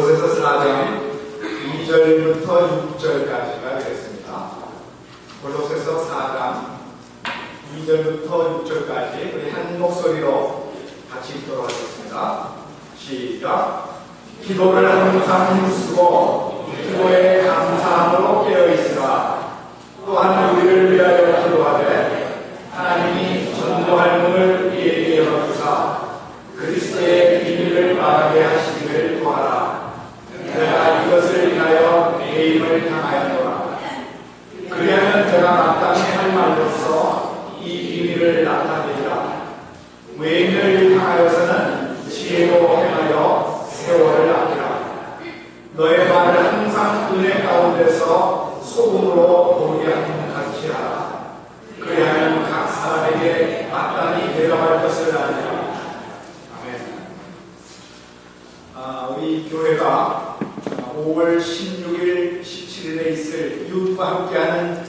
골로새서 4장 2절부터 6절까지가 되겠습니다. 골로새서 4장 2절부터 6절까지 우리 한 목소리로 같이 읽도록 하겠습니다. 시작. 기도를 항상 힘쓰고 기도에 감사함으로 깨어있으라. 또한 우리를 위하여 기도하되 하나님이 전도할 문을 우리에게 열어주사 그리스도의 비밀을 말하게 하시기를 구하라. 내가 이것을 위하여 내 힘을 당하였노라. 그리하면 제가 마땅히 할 말로써 이 비밀을 나타내리라. 외인을 향하여서는 지혜로 행하여 세월을 아끼라. 너의 말을 항상 은혜 가운데서 소금으로 보게 하는 같이 하라. 그리하면 각 사람에게 마땅히 대답할 것을 알리라. 우리 교회가 5월 16일, 17일에 있을 이웃과 함께하는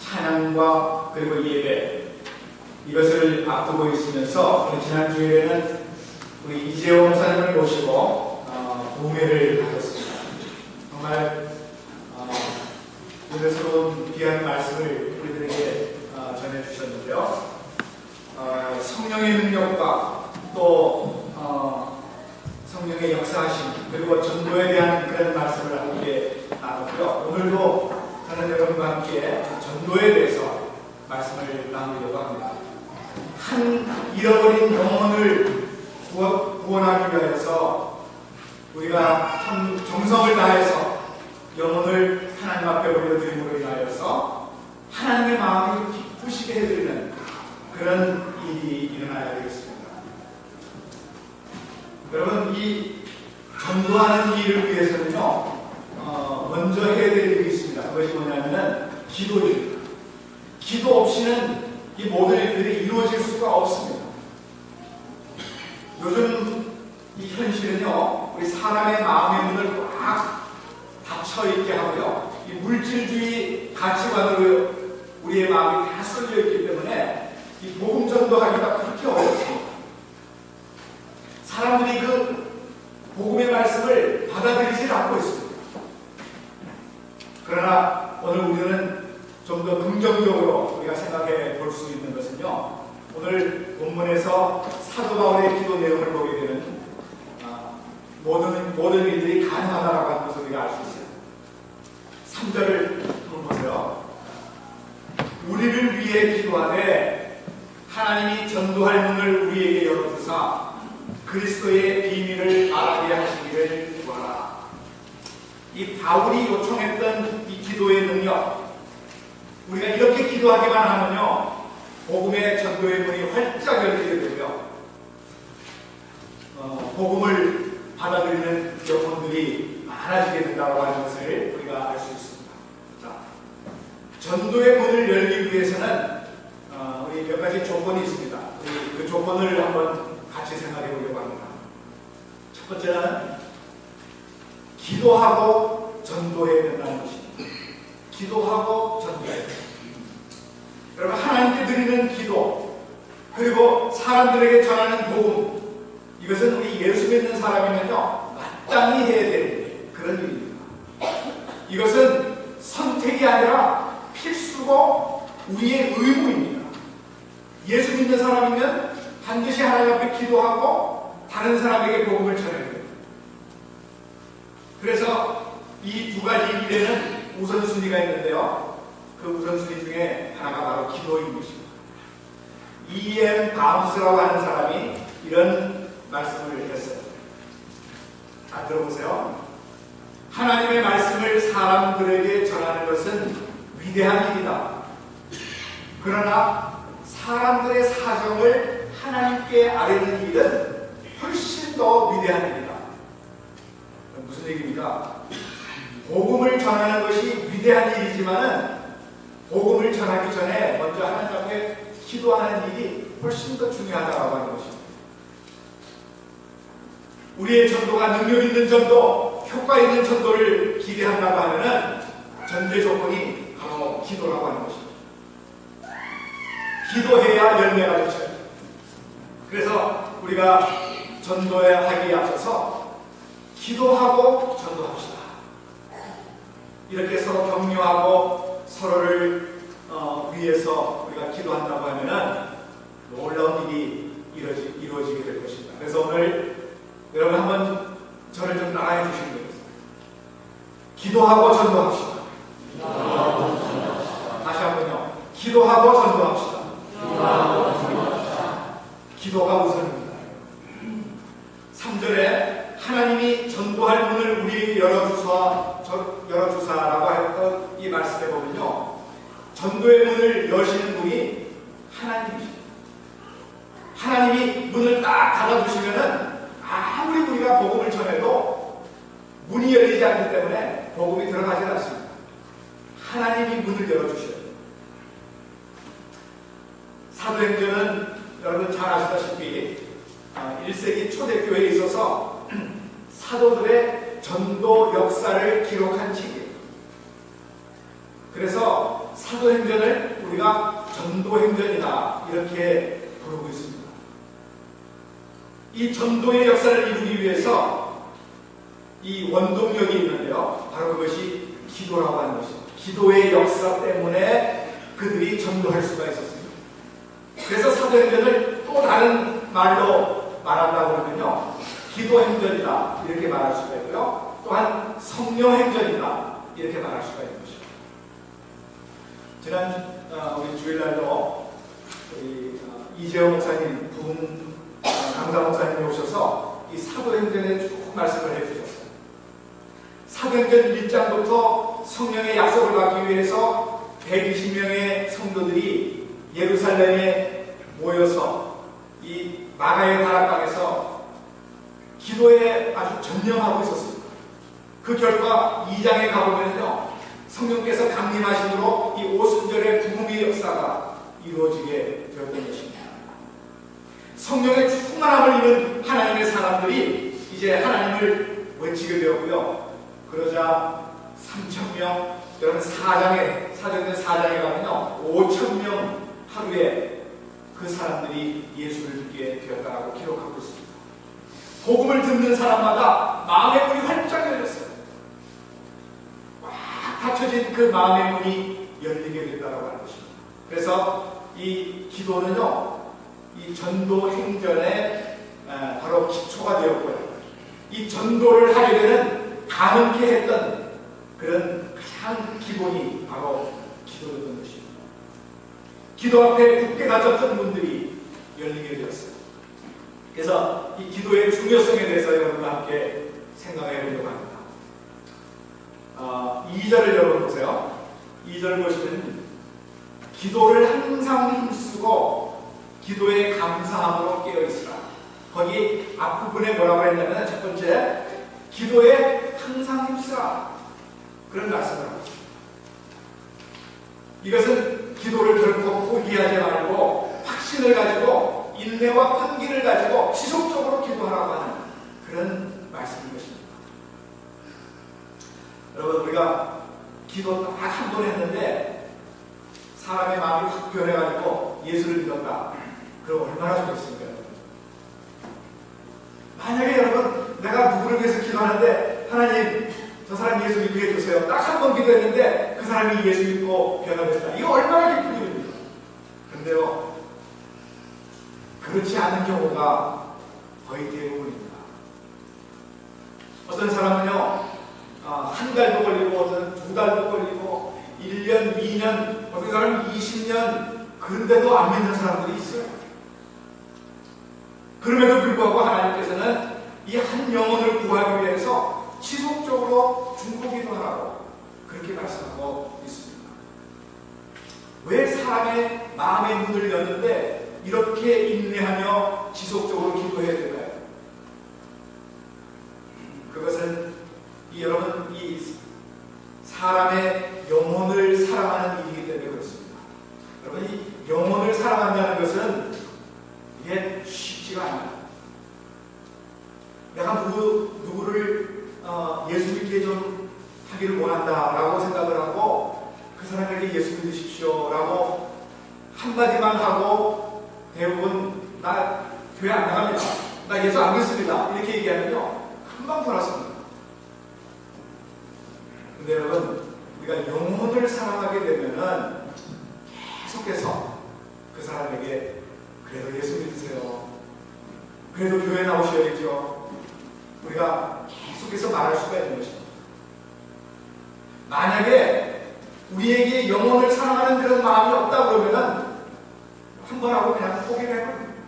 찬양과 그리고 예배 이것을 앞두고 있으면서 지난 주일에는 우리 이재호 목사님을 모시고 봉회를 하셨습니다. 정말 은혜스러운 귀한 말씀을 우리들에게 전해주셨는데요. 성령의 능력과 또 성령의 역사하심 그리고 전도에 대한 그런 말씀을 함께 나눴고요. 오늘도 저는 여러분과 함께 전도에 대해서 말씀을 나누려고 합니다. 한 잃어버린 영혼을 구원하기 위해서 우리가 참 정성을 다해서 영혼을 하나님 앞에 올려드림으로 인하여서 하나님의 마음을 기쁘시게 해드리는 그런 일이 일어나야 되겠습니다. 여러분, 이 전도하는 일을 위해서는요, 먼저 해야 될 일이 있습니다. 그것이 뭐냐면은 기도입니다. 기도 없이는 이 모든 일들이 이루어질 수가 없습니다. 요즘 이 현실은요, 우리 사람의 마음의 문을 꽉 닫혀 있게 하고요, 이 물질주의 가치관으로 우리의 마음이 다 쏠려 있기 때문에 이 복음 전도하기가 그렇게 어렵습니다. 사람들이 그 복음의 말씀을 받아들이지 않고 있습니다. 그러나 오늘 우리는 좀 더 긍정적으로 우리가 생각해 볼 수 있는 것은요, 오늘 본문에서 사도 바울의 기도 내용을 보게 되는 모든 일들이 가능하다라고 하는 것을 우리가 알 수 있어요. 3절을 한번 보세요. 우리를 위해 기도하되 하나님이 전도할 문을 우리에게 열어주사 그리스도의 비밀을 알게 하시기를 구하라. 이 바울이 요청했던 이 기도의 능력, 우리가 이렇게 기도하기만 하면요, 복음의 전도의 문이 활짝 열리게 되고요, 복음을 받아들이는 영혼들이 많아지게 된다고 하는 것을 우리가 알 수 있습니다. 자, 전도의 문을 열기 위해서는 우리 몇 가지 조건이 있습니다. 그 조건을 한번 같이 생각해 보려고 합니다. 첫 번째는 기도하고 전도해야 된다는 것입니다. 기도하고 전도해야 됩니다. 여러분, 하나님께 드리는 기도 그리고 사람들에게 전하는 복음, 이것은 우리 예수 믿는 사람이면요 마땅히 해야 되는 그런 일입니다. 이것은 선택이 아니라 필수고 우리의 의무입니다. 예수 믿는 사람이면 반드시 하나님 앞에 기도하고 다른 사람에게 복음을 전해야 됩니다. 그래서 이 두 가지 일에는 우선순위가 있는데요, 그 우선순위 중에 하나가 바로 기도인 것입니다. E.M. 바운스라고 하는 사람이 이런 말씀을 했어요. 자, 들어보세요. 하나님의 말씀을 사람들에게 전하는 것은 위대한 일이다. 그러나 사람들의 사정을 하나님께 아뢰는 일은 훨씬 더 위대한 일이다. 무슨 얘기입니까? 복음을 전하는 것이 위대한 일이지만은 복음을 전하기 전에 먼저 하나님 앞에 기도하는 일이 훨씬 더 중요하다고 하는 것입니다. 우리의 전도가 능력 있는 전도, 효과 있는 전도를 기대한다고 하면은 전제 조건이 바로 기도라고 하는 것입니다. 기도해야 열매가 되죠. 그래서 우리가 전도에 하기에 앞서서 기도하고 이렇게 서로 격려하고 서로를 위해서 우리가 기도한다고 하면은 놀라운 일이 이루어지게 될 것입니다. 그래서 오늘 여러분 한번 저를 좀 따라해 주시면 되겠습니다. 기도하고 전도합시다. 다시 한번요. 기도하고 전도합시다. 기도가 우선입니다. 3절에 하나님이 전도할 문을 우리 열어주사라고 했던 이 말씀에 보면요, 전도의 문을 여시는 분이 하나님이십니다. 하나님이 문을 딱 닫아주시면은 아무리 우리가 복음을 전해도 문이 열리지 않기 때문에 복음이 들어가지 않습니다. 하나님이 문을 열어주셔야 돼요. 사도행전은 여러분 잘 아시다시피 1세기 초대교회에 있어서 사도들의 전도 역사를 기록한 책이에요. 그래서 사도행전을 우리가 전도행전이다 이렇게 부르고 있습니다. 이 전도의 역사를 이루기 위해서 이 원동력이 있는데요, 바로 그것이 기도라고 하는 것입니다. 기도의 역사 때문에 그들이 전도할 수가 있었습니다. 그래서 사도행전을 또 다른 말로 말한다고 하면요, 기도행전이다 이렇게 말할 수가 있고요, 또한 성령행전이다 이렇게 말할 수가 있는 것입니다. 지난 우리 주일날도 우리 이재호 목사님, 부흥 강사 목사님이 오셔서 이 사도행전에 쭉 말씀을 해주셨어요. 사도행전 1장부터 성령의 약속을 받기 위해서 120명의 성도들이 예루살렘에 모여서 이 마가의 다락방에서 기도에 아주 전념하고 있었습니다. 그 결과 2장에 가보면요, 성령께서 강림하심으로 이 오순절의 부흥의 역사가 이루어지게 되었던 것입니다. 성령의 충만함을 입은 하나님의 사람들이 이제 하나님을 외치게 되었고요. 그러자 3,000명, 여러분 사도행전 4장에 가면요, 5,000명 하루에 그 사람들이 예수를 믿게 되었다고 기록하고 있습니다. 복음을 듣는 사람마다 마음의 문이 활짝 열렸어요. 꽉 닫혀진 그 마음의 문이 열리게 된다고 하는 것입니다. 그래서 이 기도는요, 이 전도 행전의 바로 기초가 되었고요, 이 전도를 하게 되는 가능케 했던 그런 가장 기본이 바로 기도였던 것입니다. 기도 앞에 굳게 닫혔던 문들이 열리게 되었어요. 그래서 이 기도의 중요성에 대해서 여러분과 함께 생각해 보려고 합니다. 2절을 열어보세요. 2절 보시면 기도를 항상 힘쓰고 기도에 감사함으로 깨어있으라. 거기 앞부분에 뭐라고 했냐면, 첫 번째, 기도에 항상 힘쓰라, 그런 말씀을 하고 있습니다. 이것은 기도를 결코 포기하지 말고 확신을 가지고 인내와 끈기를 가지고 지속적으로 기도하라고 하는 그런 말씀인 것입니다. 여러분, 우리가 기도 딱 한 번 했는데 사람의 마음이 확 변해가지고 예수를 믿었다. 그럼 얼마나 좋겠습니까? 만약에 여러분, 내가 누구를 위해서 기도하는데 하나님, 저 사람 예수 믿게 해주세요. 딱 한 번 기도했는데 그 사람이 예수 믿고 변화됐다. 이거 얼마나 기쁜 일입니까? 그런데요, 그렇지 않은 경우가 거의 대부분입니다. 어떤 사람은요, 한 달도 걸리고, 어떤 2달도 걸리고, 1년, 2년, 어떤 사람은 20년, 그런데도 안 믿는 사람들이 있어요. 그럼에도 불구하고 하나님께서는 이 한 영혼을 구하기 위해서 지속적으로 중보기도 하라고 그렇게 말씀하고 있습니다. 왜 사람의 마음의 문을 여는데 이렇게 인내하며 지속적으로 기도해야 될까요? 그것은 여러분, 이 사람의 영혼을 사랑하는 일이기 때문에 그렇습니다. 여러분, 이 영혼을 사랑한다는 것은 이게 쉽지가 않아요. 내가 누구를 예수 믿게 좀 하기를 원한다라고 생각을 하고 그 사람에게 예수 믿으십시오 라고 한마디만 하고 대부분 나 교회 안 나갑니다, 나 예수 안 믿습니다 이렇게 얘기하면요, 금방 돌아섭니다. 근데 여러분, 우리가 영혼을 사랑하게 되면은 계속해서 그 사람에게 그래도 예수 믿으세요. 그래도 교회 나오셔야죠. 우리가 계속해서 말할 수가 있는 것입니다. 만약에 우리에게 영혼을 사랑하는 그런 마음이 없다 그러면은 한 번 하고 그냥 포기를 해버립니다.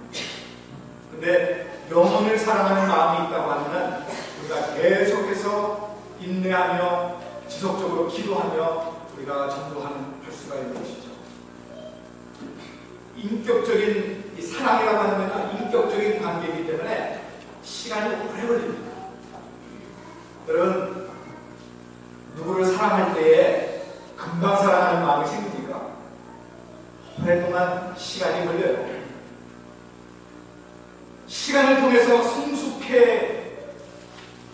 근데 영혼을 사랑하는 마음이 있다고 하면은 우리가 계속해서 인내하며 지속적으로 기도하며 우리가 전도할 수가 있는 것이죠. 인격적인 이 사랑이라고 하면 인격적인 관계이기 때문에 시간이 오래 걸립니다. 여러분, 누구를 사랑할 때에 금방 사랑하는 마음이 생깁니까? 오랫동안 시간이 걸려요. 시간을 통해서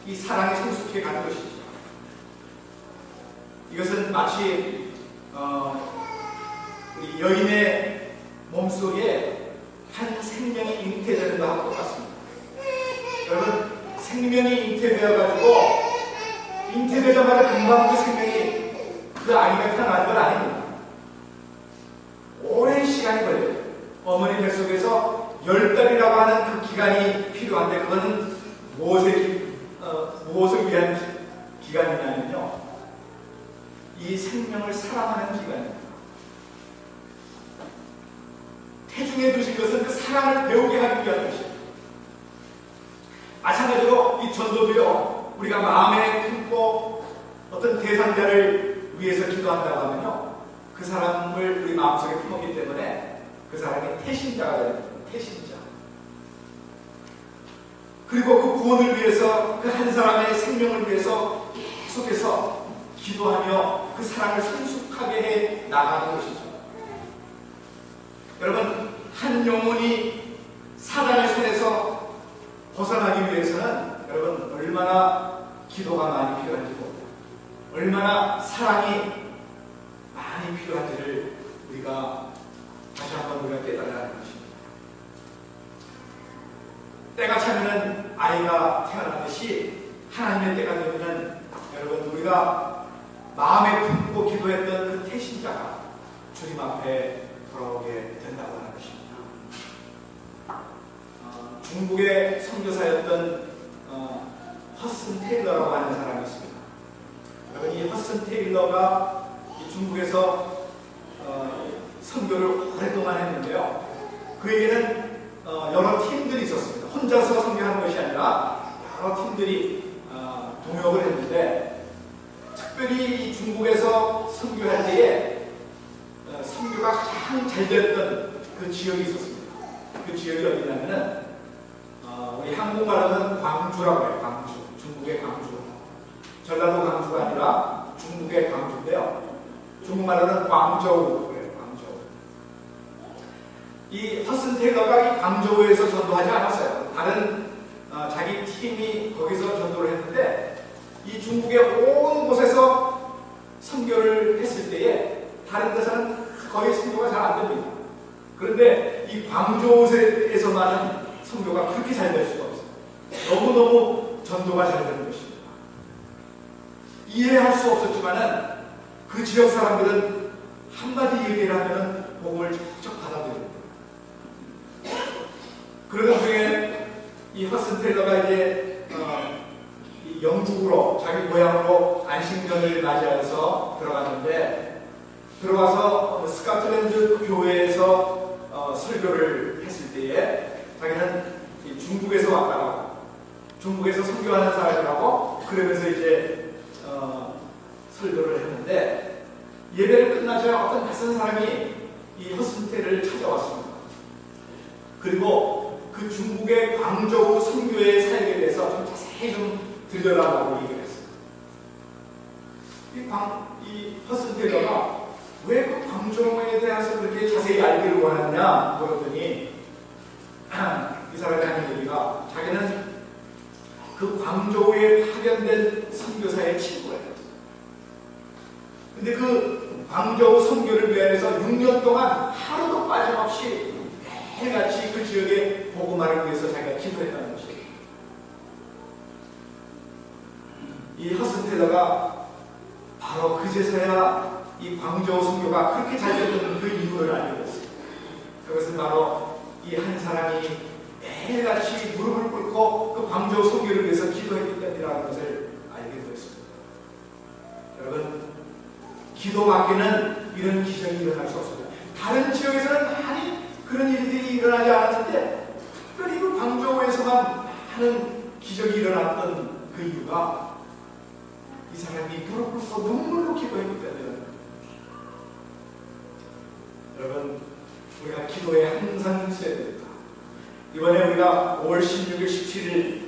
이 사랑이 성숙해 가는 것이죠. 이것은 마치 우리 여인의 몸속에 한 생명이 잉태되는 것과 똑같습니다. 여러분, 생명이 잉태되어가지고 잉태되자마자 금방 그 생명이 그 아이가 태어나는 건 아닙니다. 오랜 시간이 걸려요. 어머니 뱃속에서 10달이라고 하는 그 기간이 필요한데 그거는 무엇을 위한 기간이냐면요, 이 생명을 사랑하는 기간입니다. 태중에 두신 것은 그 사랑을 배우게 하기 위한 것입니다. 마찬가지로 이 전도도요, 우리가 마음에 품고 어떤 대상자를 위해서 기도한다고 하면요, 그 사람을 우리 마음속에 품었기 때문에 그 사람이 태신자가 됩니다. 태신자. 그리고 그 구원을 위해서, 그 한 사람의 생명을 위해서 계속해서 기도하며 그 사랑을 성숙하게 해 나가는 것이죠. 여러분, 한 영혼이 사단의 손에서 벗어나기 위해서는 여러분 얼마나 기도가 많이 필요한지고 얼마나 사랑이 많이 필요한지를 우리가 다시 한번 우리가 깨달아야 하는 것입니다. 때가 차면은 아이가 태어나듯이 하나님의 때가 되면은 여러분 우리가 마음에 품고 기도했던 그 태신자가 주님 앞에 돌아오게 된다고 하는 것입니다. 중국의 선교사였던 허슨 테일러라고 하는 사람이 있습니다. 여러분, 이 허슨 테일러가 이 중국에서 선교를 오랫동안 했는데요. 그에게는 여러 팀들이 있었습니다. 혼자서 선교하는 것이 아니라 여러 팀들이 동역을 했는데, 특별히 이 중국에서 선교할 때에 선교가 가장 잘 됐던 그 지역이 있었습니다. 그 지역이 어디냐면은 우리 한국말로는 광주라고 해요. 광주. 중국의 광주. 전라도 광주가 아니라 중국의 광주인데요. 중국말로는 광저우 그래요. 광저우. 이 허슨 테일러가 이 광저우에서 전도하지 않았어요. 다른 자기 팀이 거기서 전도를 했는데, 이 중국의 온 곳에서 선교를 했을 때에 다른 데서는 거의 선교가 잘 안 됩니다. 그런데 이 광저우에서만은 선교가 그렇게 잘 될 수가 없어요. 너무너무 전도가 잘 되는 것입니다. 이해할 수 없었지만은 그 지역 사람들은 한마디 얘기를 하면 복음을 척척 받아들입니다. 그러던 중에 이 허슨 테일러가 이제 이 영국으로, 자기 고향으로 안식년을 맞이하여서 들어갔는데, 들어와서 스코틀랜드 교회에서 설교를 했을 때에 자기는 중국에서 왔다라고, 중국에서 선교하는 사람이라고 그러면서 이제 설교를 했는데, 예배를 끝나자 어떤 낯선 사람이 이 허슨 테일러를 찾아왔습니다. 그리고 그 중국의 광저우 선교의 사역에 대해서 좀 자세히 좀 들려달라고 얘기를 했어요. 이 허슨 테일러가 왜 그 광저우에 대해서 그렇게 자세히 알기를 원하느냐 물었더니, 이 사람이 하는 얘기가 자기는 그 광저우에 파견된 선교사의 친구예요. 근데 그 광저우 선교를 위해서 6년 동안 하루도 빠짐없이 매일같이 그 지역의 복음화를 위해서 자기가 기도했다는 것이에요. 이 허슨 테일러가 바로 그제서야 이 광저우 선교가 그렇게 잘 됐던 그 이유를 알게 됐어요. 그것은 바로 이 한 사람이 매일같이 무릎을 꿇고 그 광저우 선교를 위해서 기도했기 때문이라는 것을 알게 되었습니다. 여러분, 기도밖에는 이런 기적이 일어날 수 없습니다. 다른 지역에서는 많이 그런 일들이 일어나지 않았는데 특별히 그 광저우에서만 많은 기적이 일어났던 그 이유가 이 사람이 무릎 꿇고 눈물로 기도했기 때문에. 여러분, 우리가 기도에 항상 있어야 됩니다. 이번에 우리가 5월 16일, 17일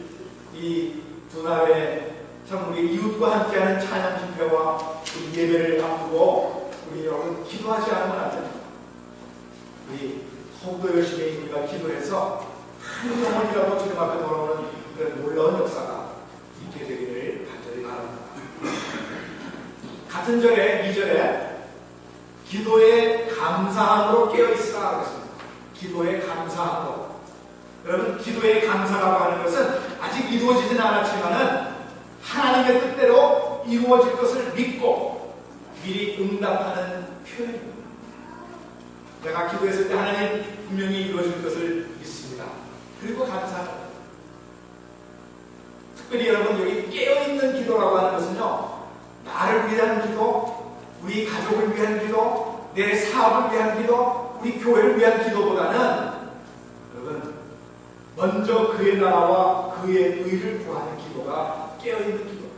이 두 날에 참 우리 이웃과 함께하는 찬양 집회와 우리 예배를 앞두고 우리 여러분 기도하지 않으면 안 됩니다. 우리 더욱더 열심히 우리가 기도해서 한 영혼이라도 주님 앞에 돌아오는 그런 놀라운 역사가 있게 되기를 간절히 바랍니다. 같은 절에 2절에 기도에 감사함으로 깨어있으라 그랬습니다. 기도에 감사함으로. 여러분, 기도에 감사라고 하는 것은 아직 이루어지진 않았지만은 하나님의 뜻대로 이루어질 것을 믿고 미리 응답하는 표현입니다. 내가 기도했을 때 하나님 분명히 이루어질 것을 믿습니다. 그리고 감사합니다. 특별히 여러분, 여기 깨어있는 기도라고 하는 것은요, 나를 위한 기도, 우리 가족을 위한 기도, 내 사업을 위한 기도, 우리 교회를 위한 기도보다는 여러분, 먼저 그의 나라와 그의 의를 구하는 기도가 깨어있는 기도.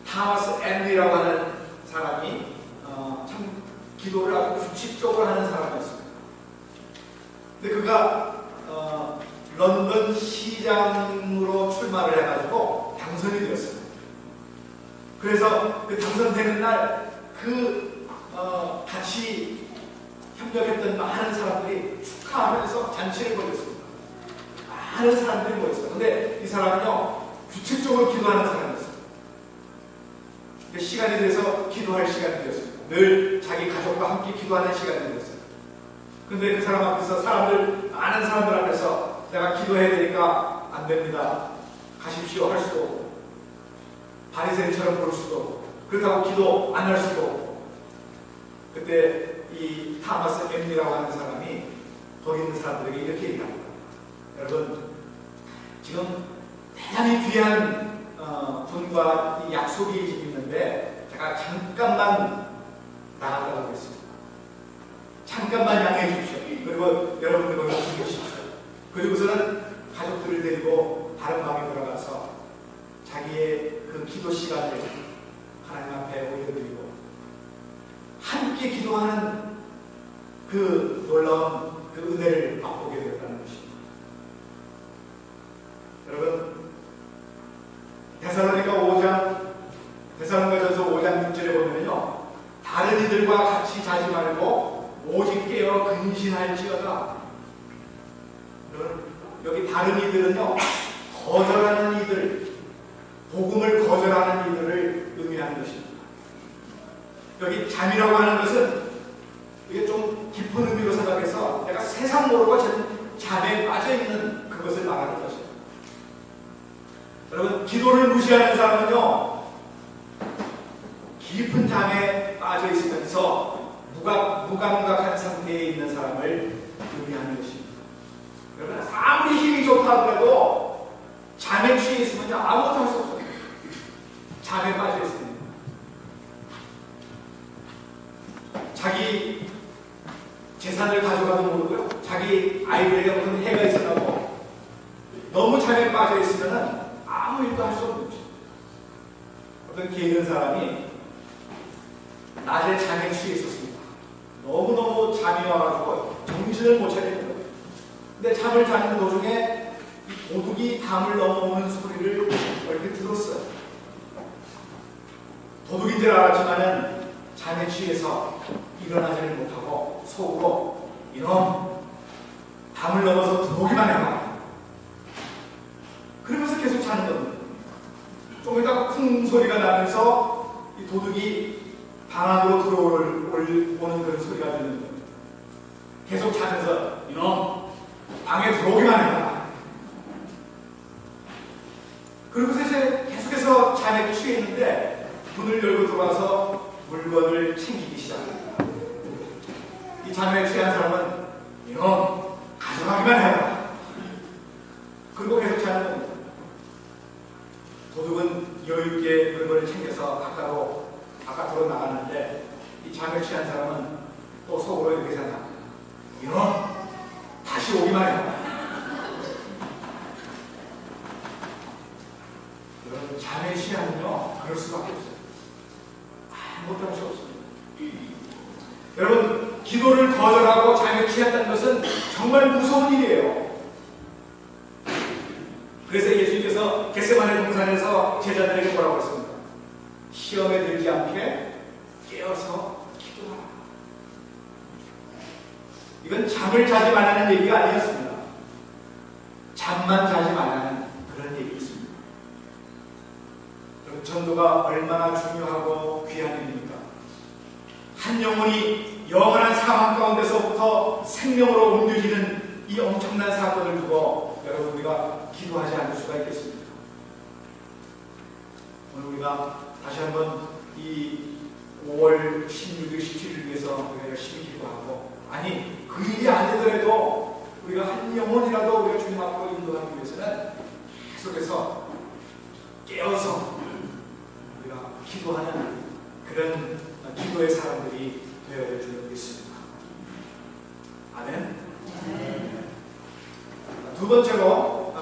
타마스 앤리라고 하는 사람이 참 기도를 아주 규칙적으로 하는 사람이었습니다. 근데 그가 런던 시장으로 출마를 해가지고 당선이 되었습니다. 그래서 그 당선되는 날 같이 협력했던 많은 사람들이 축하하면서 잔치를 벌였습니다. 많은 사람들이 모였어요. 근데 이 사람은요, 규칙적으로 기도하는 사람이었어요. 시간이 돼서 기도할 시간이 되었습니다. 늘 자기 가족과 함께 기도하는 시간이 되었어요. 근데 그 사람 앞에서 많은 사람들 앞에서 내가 기도해야 되니까 안 됩니다. 가십시오 할 수도 없고, 바리새인처럼 그럴 수도 없고, 그렇다고 기도 안 할 수도 없고. 그때 이 타마스 엠리라고 하는 사람이 거기 있는 사람들에게 이렇게 얘기합니다. 여러분, 지금 대단히 귀한 분과 이 약속이 지금 있는데 제가 잠깐만 나가려고 하겠습니다. 잠깐만 양해해 주십시오. 그리고 여러분들 거기서 즐기십시오. 그리고서는 가족들을 데리고 다른 방에 들어가서 자기의 그 기도 시간을 하나님 앞에 올려드리고 함께 기도하는 그 놀라운 그 은혜를 맛보게 되었다는 것입니다. 여러분, 데살로니가전서 5장 6절에 보면요, 다른 이들과 같이 자지 말고 오직 깨어 근신할지어다. 여기 다른 이들은요, 거절하는 이들, 복음을 거절하는 이들을 의미하는 것입니다. 여기 잠이라고 하는 것은 이게 좀 깊은 의미로 생각해서 내가 세상 모르고 잠에 빠져있는 그것을 말하는 것입니다. 여러분, 기도를 무시하는 사람은요, 깊은 잠에 빠져있으면서 무감각한 상태에 있는 사람을 의미하는 것입니다. 여러분, 아무리 힘이 좋다 하더라도 잠에 취해 있으면 아무것도 할 수 없어요. 잠에 빠져있습니다. 자기 재산을 가져가도 모르고요, 자기 아이들에게 무슨 해가 있어가고 너무 잠에 빠져있으면 아무 일도 할 수 없는 것입니다. 어떤 게 있는 사람이 낮에 잠에 취해 있었습니다. 너무너무 잠이 와가지고 정신을 못 차리는 거예요. 근데 잠을 자는 도중에 이 도둑이 담을 넘어오는 소리를 얼핏 들었어요. 도둑인 줄 알았지만은 잠에 취해서 일어나지를 못하고 속으로 이놈 담을 넘어서 들어오기만 해봐. 그러면서 계속 자는 겁니다. 좀 이따가 쿵 소리가 나면서 이 도둑이 방 안으로 들어오는 그런 소리가 들리는 겁니다. 계속 자면서 이놈 방에 들어오기만 해봐. 그러고서 이제 계속해서 잠에 사에 취해 있는데 문을 열고 들어와서 물건을 챙기기 시작합니다. 이 잠에 취한 사람은 이놈 가져가기만 해라. 그리고 계속 자는 겁니다. 도둑은 여유있게 물건을 챙겨서 바깥으로 나갔는데 이 잠에 취한 사람은 또 속으로 이렇게 생각합니다. 이놈 다시 오기만 해라. 여러분, 잠에 취하면요 그럴 수밖에 없어요. 아무것도 할 수 없습니다. 여러분, 기도를 거절하고 잠에 취한다는 것은 정말 무서운 일이에요. 그래서 예수님께서 겟세마네 동산에서 제자들에게 뭐라고 했습니까? 시험에 들지 않게 깨어서 기도하라. 이건 잠을 자지 말라는 얘기가 아니었습니다. 잠만 자지 말라는 그런 얘기 있습니다. 전도가 얼마나 중요하고 귀한 일입니까? 한 영혼이 영원한 사망 가운데서부터 생명으로 옮겨지는 이 엄청난 사건을 두고 여러분, 우리가 기도하지 않을 수가 있겠습니까? 오늘 우리가 다시 한번 이 5월 16일, 17일 위해서 우리가 열심히 기도하고, 아니 그 일이 아니더라도 우리가 한 영혼이라도 우리가 주님 앞으로 인도하기 위해서는 계속해서 깨어서 우리가 기도하는 그런 기도의 사람들이 되어야 될 줄 믿습니다. 아멘. 두 번째로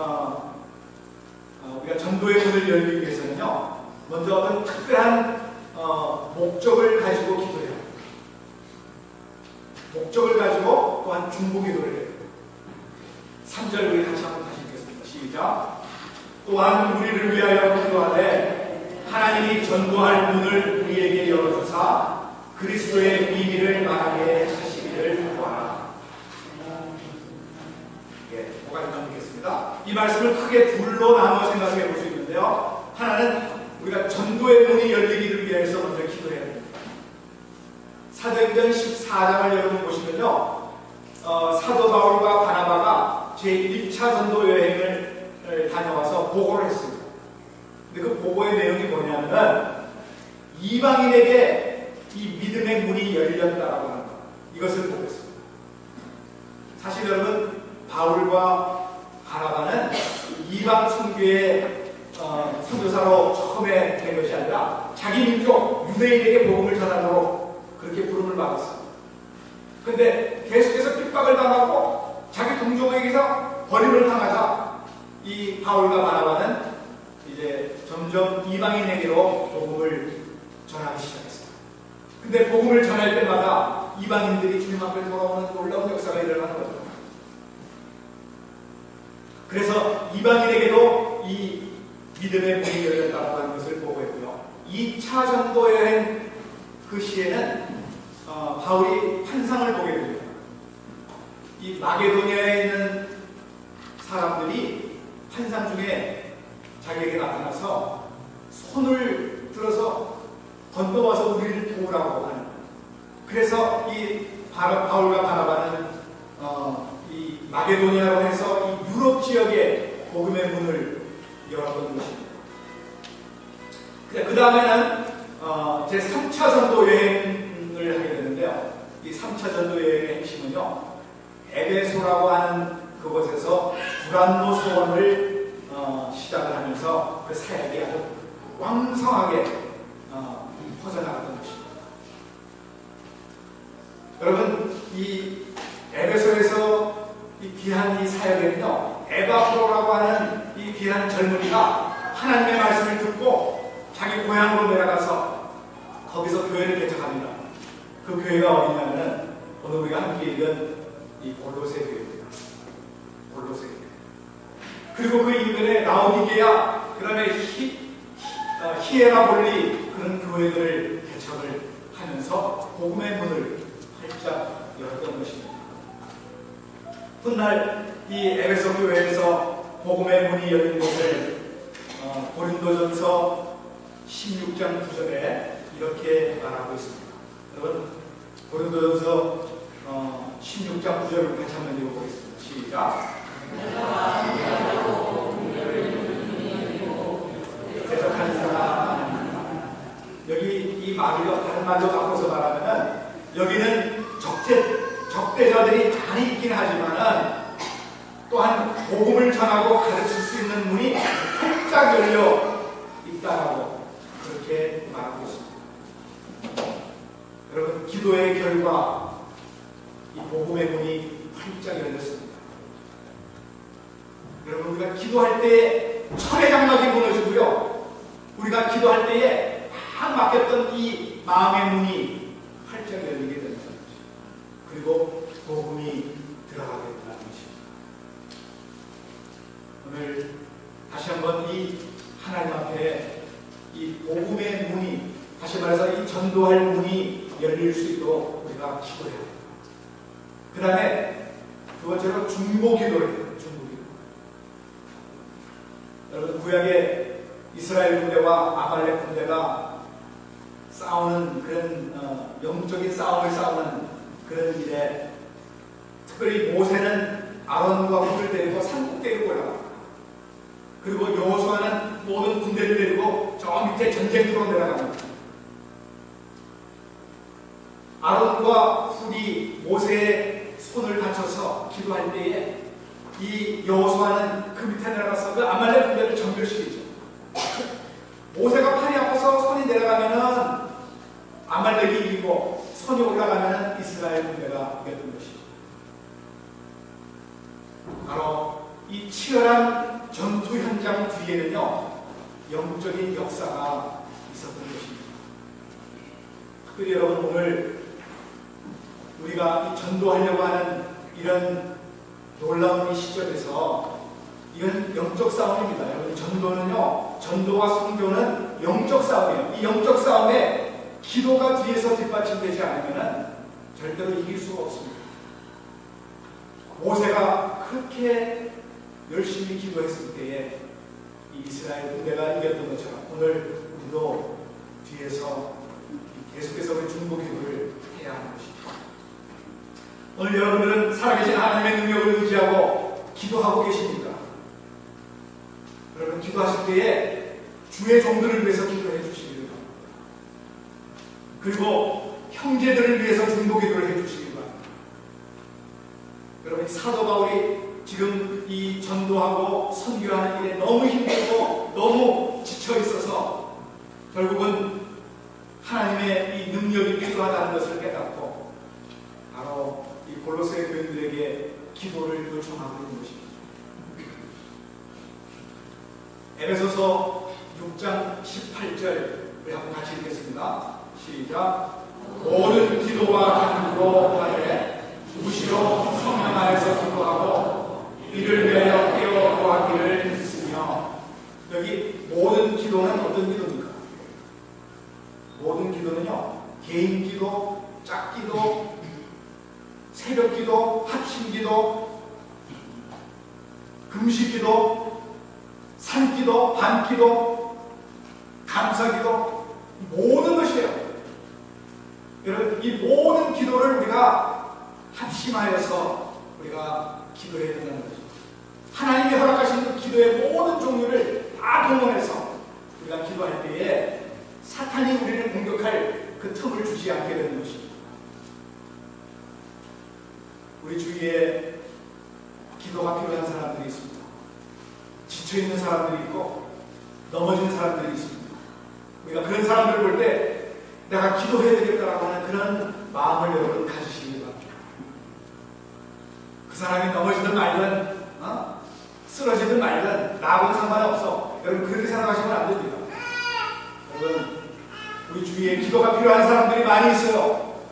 우리가 전도의 문을 열기 위해서는요, 먼저 어떤 특별한 목적을 가지고 기도해야 합니다. 목적을 가지고 또한 중보 기도를 해요. 3절 우리 다시 읽겠습니다. 시작. 또한 우리를 위하여 기도하되 하나님이 전도할 문을 우리에게 열어주사 그리스도의 비밀을 말하게 하시기를 구하라. 뭐가 있겠습니다. 이 말씀을 크게 둘로 나누어 생각해 볼 수 있는데요. 하나는 우리가 전도의 문이 열리기를 위해서 먼저 기도해야 됩니다. 사도행전 14장을 여러분 보시면요, 사도 바울과 바나바가 제1차 전도 여행을 다녀와서 보고를 했습니다. 근데 그 보고의 내용이 뭐냐면 이방인에게 이 믿음의 문이 열렸다라고 하는 것, 이것을 보겠습니다. 사실 여러분, 바울과 바나바는 이방 선교의 선교사로 처음에 된 것이 아니라 자기 민족 유대인에게 복음을 전하도록 그렇게 부름을 받았습니다. 그런데 계속해서 핍박을 당하고 자기 동족에게서 버림을 당하자 이 바울과 바나바는 이제 점점 이방인에게로 복음을 전하기 시작했습니다. 근데 복음을 전할 때마다 이방인들이 주님 앞에 돌아오는 놀라운 역사가 일어나는 거죠. 그래서 이방인에게도 이 믿음의 문이 열렸다고 하는 것을 보고했고요. 2차 전도 여행 그 시에는 바울이 환상을 보게 됩니다. 이 마게도니아에 있는 사람들이 환상 중에 자기에게 나타나서 손을 들어서 건너와서 우리를 도우라고 하는. 그래서 이 바울과 바나바는 이 마게도니아로 해서 이 유럽 지역에 복음의 문을 열었던 것입니다. 그 다음에는 제 3차 전도 여행을 하게 되는데요. 이 3차 전도 여행의 핵심은요, 에베소라고 하는 그곳에서 두란노 소원을 시작을 하면서 그 사역이 아주 왕성하게 퍼져나갔던 것입니다. 여러분, 이 에베소에서 이 귀한 이 사역에는요, 에바프로라고 하는 이 귀한 젊은이가 하나님의 말씀을 듣고 자기 고향으로 내려가서 거기서 교회를 개척합니다. 그 교회가 어디냐면은 오늘 우리가 함께 읽은 이 골로새 교회입니다. 골로새 교회. 그리고 그 이면에 라오디게아, 그 다음에 히에라볼리 그런 교회들을 개척을 하면서 복음의 문을 활짝 열었던 것입니다. 훗날 이 에베소 교회에서 복음의 문이 열린 것을 고린도전서 16장 9절에 이렇게 말하고 있습니다. 여러분, 고린도전서 16장 9절을 같이 한번 읽어보겠습니다. 시작. 대적한 사람 말을요, 다른 말로 바꿔서 말하면은, 여기는 적대자들이 많이 있긴 하지만은, 또한 복음을 전하고 가르칠 수 있는 문이 활짝 열려 있다라고 그렇게 말하고 있습니다. 여러분, 기도의 결과, 이 복음의 문이 활짝 열렸습니다. 여러분, 우리가 기도할 때에 철의 장막이 무너지고요, 우리가 기도할 때에 막 막혔던 이 마음의 문이 활짝 열리게 된다는 것이죠. 그리고 복음이 들어가게 된다는 것입니다. 오늘 다시 한번 이 하나님 앞에 이 복음의 문이, 다시 말해서 이 전도할 문이 열릴 수 있도록 우리가 기도해야 합니다. 그 다음에 두 번째로 중보 기도를 해요. 중보 기도. 여러분, 구약의 이스라엘 군대와 아말렉 군대가 싸우는 그런 영적인 싸움을 싸우는 그런 일에, 특별히 모세는 아론과 훌을 데리고 산꼭대기로 올라갑니다. 그리고 여호수아는 모든 군대를 데리고 저 밑에 전쟁터로 내려갑니다. 아론과 훌이 모세의 손을 받쳐서 기도할 때에 이 여호수아는 그 밑에 내려가서 그 아말렉 군대를 정결시키죠. 모세가 팔이 아파서 손이 내려가면은 아말렉이 이기고, 손이 올라가면은 이스라엘 군대가 이겼던 것이죠. 바로 이 치열한 전투 현장 뒤에는요, 영적인 역사가 있었던 것입니다. 특별히 여러분, 오늘 우리가 이 전도하려고 하는 이런 놀라운 이 시절에서, 이건 영적 싸움입니다. 여러분, 전도는요, 전도와 선교는 영적 싸움이에요. 이 영적 싸움에 기도가 뒤에서 뒷받침되지 않으면 절대로 이길 수가 없습니다. 모세가 그렇게 열심히 기도했을 때에 이 이스라엘 군대가 이겼던 것처럼, 오늘 우리도 뒤에서 계속해서 우리 중보 기도를 해야 하는 것입니다. 오늘 여러분들은 살아계신 하나님의 능력을 의지하고 기도하고 계십니까? 여러분, 기도하실 때에 주의 종들을 위해서 기도해 주시기를 바랍니다. 그리고 형제들을 위해서 중보 기도를 해 주시기를 바랍니다. 여러분, 사도 바울이 지금 이 전도하고 선교하는 일에 너무 힘들고 너무 지쳐 있어서 결국은 하나님의 이 능력이 필요하다는 것을 깨닫고 바로 이 골로새 교인들에게 기도를 요청하고 있는 것입니다. 에베소서 6장 18절을 한번 같이 읽겠습니다. 시작. 모든 기도와 간구로 하되 무시로 성령 안에서 기도하고 이를 위하여 깨어 구하기를 믿으며. 여기 모든 기도는 어떤 기도입니까? 모든 기도는요, 개인 기도, 짝기도, 새벽 기도, 합심 기도, 금식 기도, 산기도, 반기도, 감사기도, 모든 것이에요. 여러분, 이 모든 기도를 우리가 합심하여서 우리가 기도해야 된다는 거죠. 하나님이 허락하신 그 기도의 모든 종류를 다 동원해서 우리가 기도할 때에 사탄이 우리를 공격할 그 틈을 주지 않게 되는 것입니다. 우리 주위에 기도가 필요한 사람들이 있습니다. 지쳐있는 사람들이 있고 넘어진 사람들이 있습니다. 우리가 그런 사람들을 볼 때 내가 기도해야 되겠다라고 하는 그런 마음을 여러분 가지시기 바랍니다. 그 사람이 넘어지든 말든 쓰러지든 말든 나하고는 상관없어. 여러분, 그렇게 생각하시면 안 됩니다. 여러분, 우리 주위에 기도가 필요한 사람들이 많이 있어요.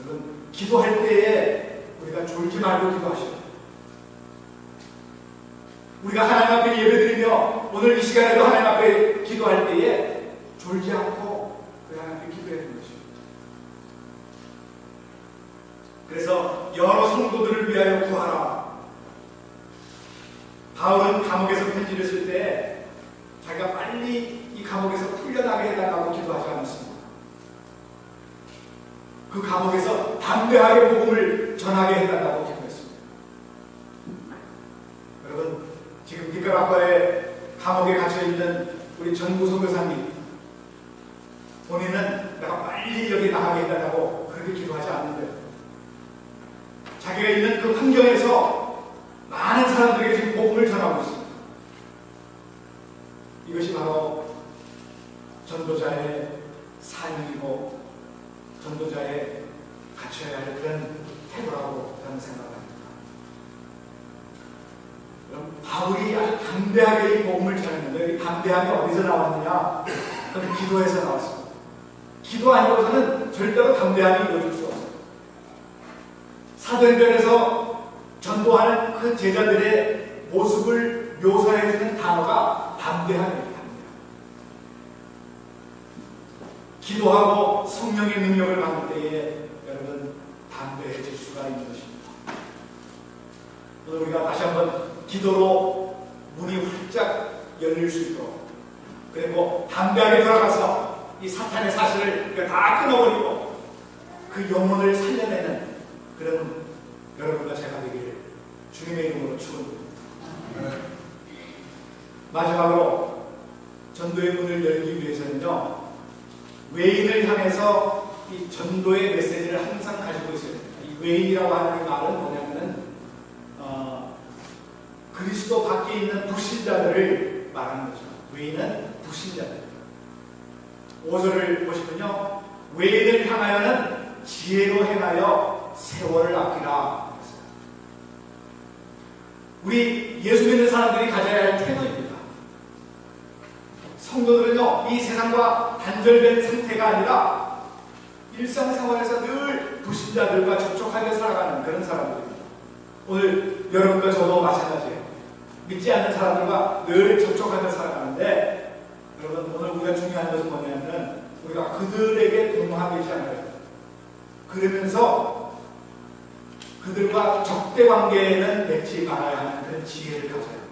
여러분, 기도할 때에 우리가 졸지 말고 기도하셔야 돼요. 우리가 하나님 앞에 예배드리며 오늘 이 시간에도 하나님 앞에 기도할 때에 졸지 않고 그 하나님 앞에 기도해야 되는 것입니다. 그래서 여러 성도들을 위하여 구하라. 바울은 감옥에서 편지를 쓸 때 자기가 빨리 이 감옥에서 풀려나게 해달라고 기도하지 않았습니다. 그 감옥에서 담대하게 복음을 전하게 해달라고 기도했습니다. 여러분, 지금 니카라과의 감옥에 갇혀있는 우리 전구 선교사님, 본인은 내가 빨리 여기 나가게 해달라고 그렇게 기도하지 않는데요. 자기가 있는 그 환경에서 많은 사람들에게 지금 복음을 전하고 있습니다. 이것이 바로 전도자의 삶이고 전도자의 갖춰야 할 그런 태도라고 저는 생각합니다. 그럼 바울이 아주 담대하게 이 복음을 전했는데 이 담대함이 어디서 나왔느냐? 그건 기도에서 나왔습니다. 기도 아니고서는 절대로 담대함이 이루어질 수 없어요. 사도행전에서 전도하는 그 제자들의 모습을 묘사해주는 단어가 담대함입니다. 기도하고 성령의 능력을 받을 때에 여러분 담대해질 수가 있는 것입니다. 오늘 우리가 다시 한번 기도로 문이 활짝 열릴 수 있도록, 그리고 담대하게 들어가서 이 사탄의 사실을 다 끊어버리고 그 영혼을 살려내는 그런 여러분과 제가 되기를 주님의 이름으로 축원드립니다. 마지막으로 전도의 문을 열기 위해서는요, 외인을 향해서 이 전도의 메시지를 항상 가지고 있어야 됩니다. 이 외인이라고 하는 말은 뭐냐면은 그리스도 밖에 있는 불신자들을 말하는 거죠. 외인은 불신자들. 5절을 보시면요, 외인을 향하여는 지혜로 행하여 세월을 아끼라. 우리 예수 믿는 사람들이 가져야 할 태도입니다. 성도들은요, 이 세상과 단절된 상태가 아니라 일상생활에서 늘 불신자들과 접촉하며 살아가는 그런 사람들입니다. 오늘 여러분과 저도 마찬가지예요. 믿지 않는 사람들과 늘 접촉하며 살아가는데, 여러분 오늘 우리가 중요한 것은 뭐냐면 우리가 그들에게 동화되지 않아요. 그러면서 그들과 적대관계에는 맺지 말아야 하는 그런 지혜를 가져요.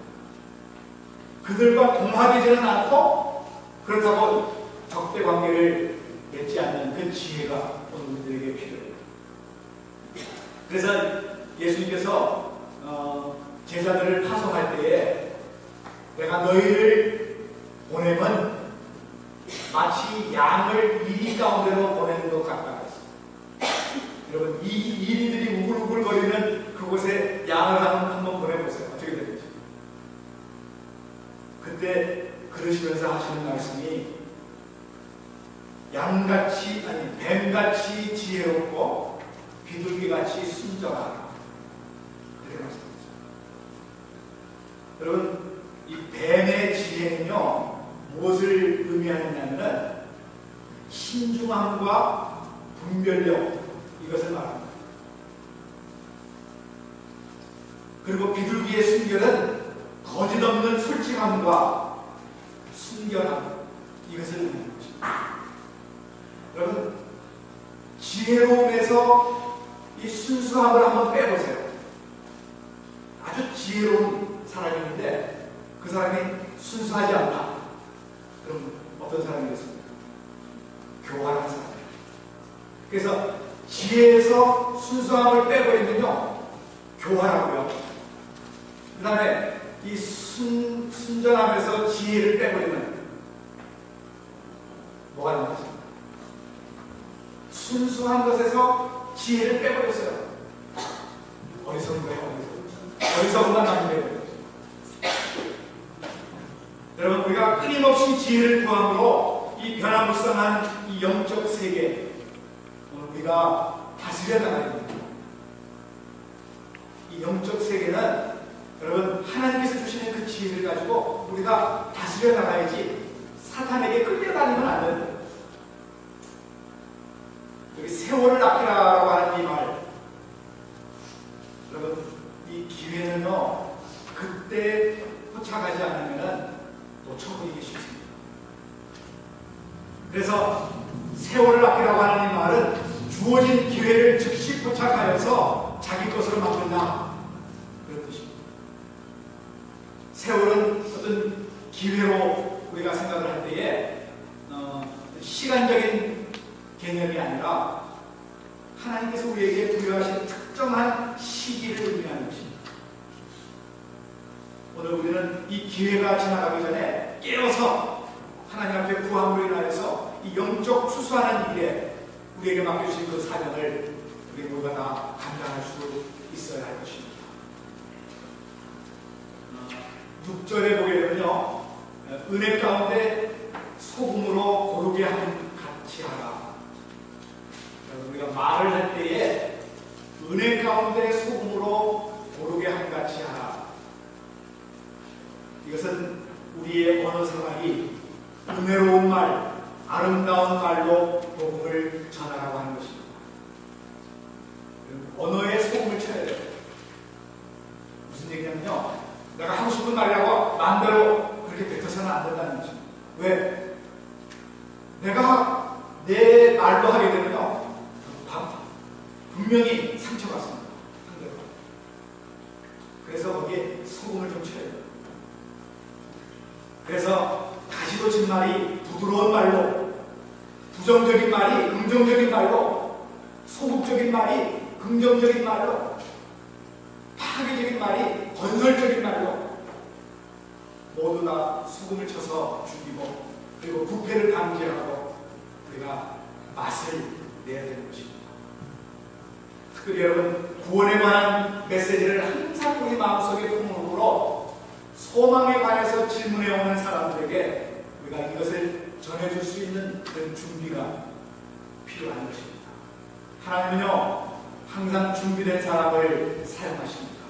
그들과 동화되지는 않고 그렇다고 적대관계를 맺지 않는 그 지혜가 오늘 우리들에게 필요해요. 그래서 예수님께서 제자들을 파송할 때에 내가 너희를 보내면 마치 양을 이리 가운데로 보내는 것 같다 했습니다. 여러분, 이 이리들이 우글우글거리는 그곳에 양을 한번 보내보세요. 어떻게 되겠죠? 그때 그러시면서 하시는 말씀이 양같이, 아니 뱀같이 지혜롭고 비둘기같이 순전하라. 그렇게 말씀하셨습니다. 여러분, 이 뱀의 지혜는요, 무엇을 의미하느냐면 신중함과 분별력, 이것을 말합니다. 그리고 비둘기의 순결은 거짓없는 솔직함과 순결함, 이것을 의미하는 것입니다. 여러분, 지혜로움에서 이 순수함을 한번 빼보세요. 아주 지혜로운 사람이 있는데 그 사람이 순수하지 않다. 그럼 어떤 사람이겠습니까? 교활한 사람이에요. 그래서 지혜에서 순수함을 빼버리면요, 교활하고요. 그 다음에 이 순전함에서 지혜를 빼버리면 뭐가 나오겠습니까? 순수한 것에서 지혜를 빼버렸어요. 어리석은 거예요. 어리석은만 남는 거예요. 여러분, 우리가 끊임없이 지혜를 구함으로 이 변화무쌍한 이 영적 세계, 우리가 다스려 나가야 됩니다. 이 영적 세계는 여러분, 하나님께서 주시는 그 지혜를 가지고 우리가 다스려 나가야지 사탄에게 끌려다니면 안 돼요. 여기 세월을 아끼라라고 하는 이 말, 여러분, 이 기회는요, 그때 포착하지 않으면 놓쳐버리기 쉽습니다. 그래서 세월을 아끼라고 하는 이 말은 주어진 기회를 즉시 포착하여서 자기 것으로 만든다, 그런 뜻입니다. 세월은 어떤 기회로 우리가 생각을 할 때에 시간적인 개념이 아니라 하나님께서 우리에게 부여하신 특정한 시기를 의미하는 것입니다. 오늘 우리는 이 기회가 지나가기 전에 깨어서 하나님 앞에 구함으로 인하여서 이 영적 수수하는 일에 우리에게 맡겨주신 그 사명을 우리 모두가 다 감당할 수 있어야 할 것입니다. 6절에 보게 되면요, 은혜 가운데 소금으로 고르게 함 같이 하라. 우리가 말을 할 때에 은혜 가운데 소금으로 고르게 함 같이 하라. 이것은 우리의 언어 생활이 은혜로운 말, 아름다운 말로 복음을 전하라고 하는 것입니다. 언어에 소금을 쳐야 돼요. 무슨 얘기냐면요, 내가 하고 싶은 말이라고 마음대로 그렇게 뱉어서는 안 된다는 거죠. 왜? 내가 내 말로 하게 되면요, 분명히 상처가 왔습니다. 상대로. 그래서 거기에 소금을 좀 쳐야 돼요. 그래서 가시도 친 말이 부드러운 말로, 부정적인 말이 긍정적인 말로, 소극적인 말이 긍정적인 말로, 파괴적인 말이 건설적인 말로 모두 다 소금을 쳐서 죽이고, 그리고 부패를 방지하고 우리가 맛을 내야 되는 것입니다. 특별히 여러분, 구원에 관한 메시지를 항상 우리 마음속에 품음으로 소망에 관해서 질문해 오는 사람들에게 우리가 이것을 전해줄 수 있는 그런 준비가 필요한 것입니다. 하나님은요, 항상 준비된 사람을 사용하십니다.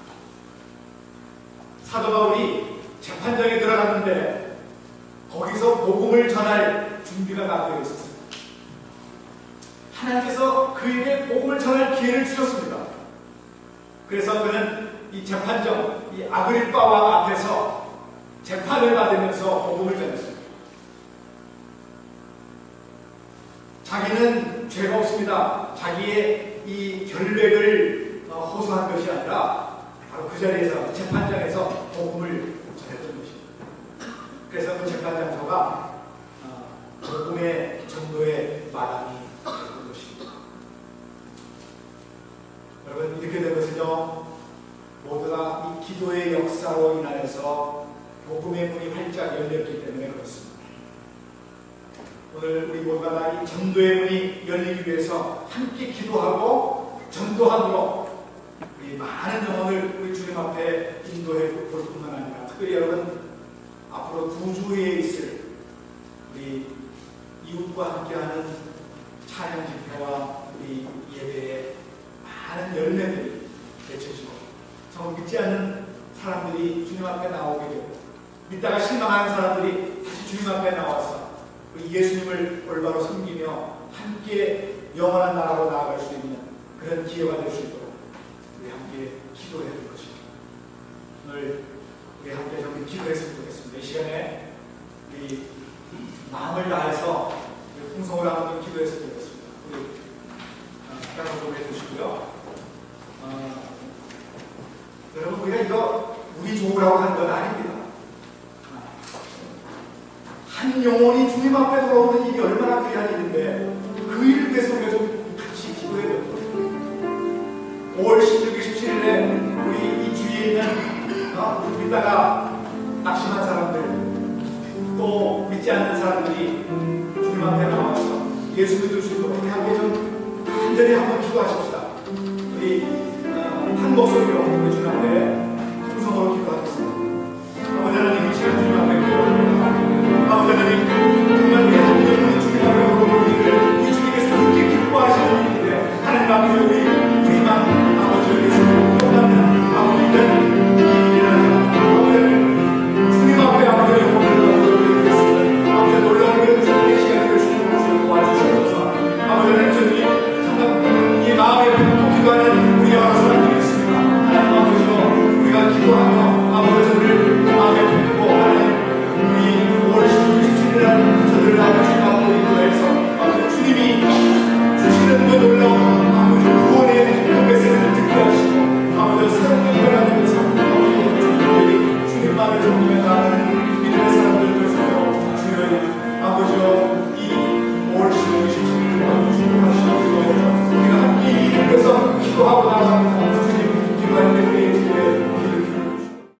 사도 바울이 재판정에 들어갔는데 거기서 복음을 전할 준비가 다 되어 있었습니다. 하나님께서 그에게 복음을 전할 기회를 주셨습니다. 그래서 그는 이 재판정, 이 아그리빠와 앞에서 재판을 받으면서 복음을 전했습니다. 자기는 죄가 없습니다. 자기의 이 결백을 호소한 것이 아니라 바로 그 자리에서 재판장에서 복음을 전했던 것입니다. 그래서 그 재판장소가 복음의 전도의 마당이 되는 것입니다. 여러분, 이렇게 된 것은요, 모두가 이 기도의 역사로 인하여서 복음의 문이 활짝 열렸기 때문에 그렇습니다. 오늘 우리 모두가 다 이 전도의 문이 열리기 위해서 함께 기도하고 전도함으로 우리 많은 영혼을 우리 주님 앞에 인도해 볼 뿐만 아니라, 특별히 여러분, 앞으로 2주에 있을 우리 이웃과 함께하는 찬양 집회와 우리 예배에 많은 열매들이 맺혀지고, 정말 믿지 않는 사람들이 주님 앞에 나오게 되고, 믿다가 실망하는 사람들이 다시 주님 앞에 나와서 우리 예수님을 올바로 섬기며 함께 영원한 나라로 나아갈 수 있는 그런 기회가 될 수 있도록 우리 함께 기도해야 될 것입니다. 오늘 우리 함께 좀 기도했으면 좋겠습니다. 이 시간에 우리 마음을 다해서 풍성을 한번 기도했으면 좋겠습니다. 우리 기도를 좀 해주시고요. 여러분, 우리가 이거 우리 좋으라고 하는 건 아닙니다. 한 영혼이 주님 앞에 돌아오는 일이 얼마나 귀한 일인데 그 일을 위해서 우리가 좀 같이 기도해야 됩니다. 5월 16일, 17일에 우리 이 주위에 있는 믿다가 낙심한 사람들, 또 믿지 않는 사람들이 주님 앞에 나와서 예수 믿을 수 있도록 우리 함께 좀 간절히 한번 기도하십시다. 우리 한 목소리로 우리 주님 앞에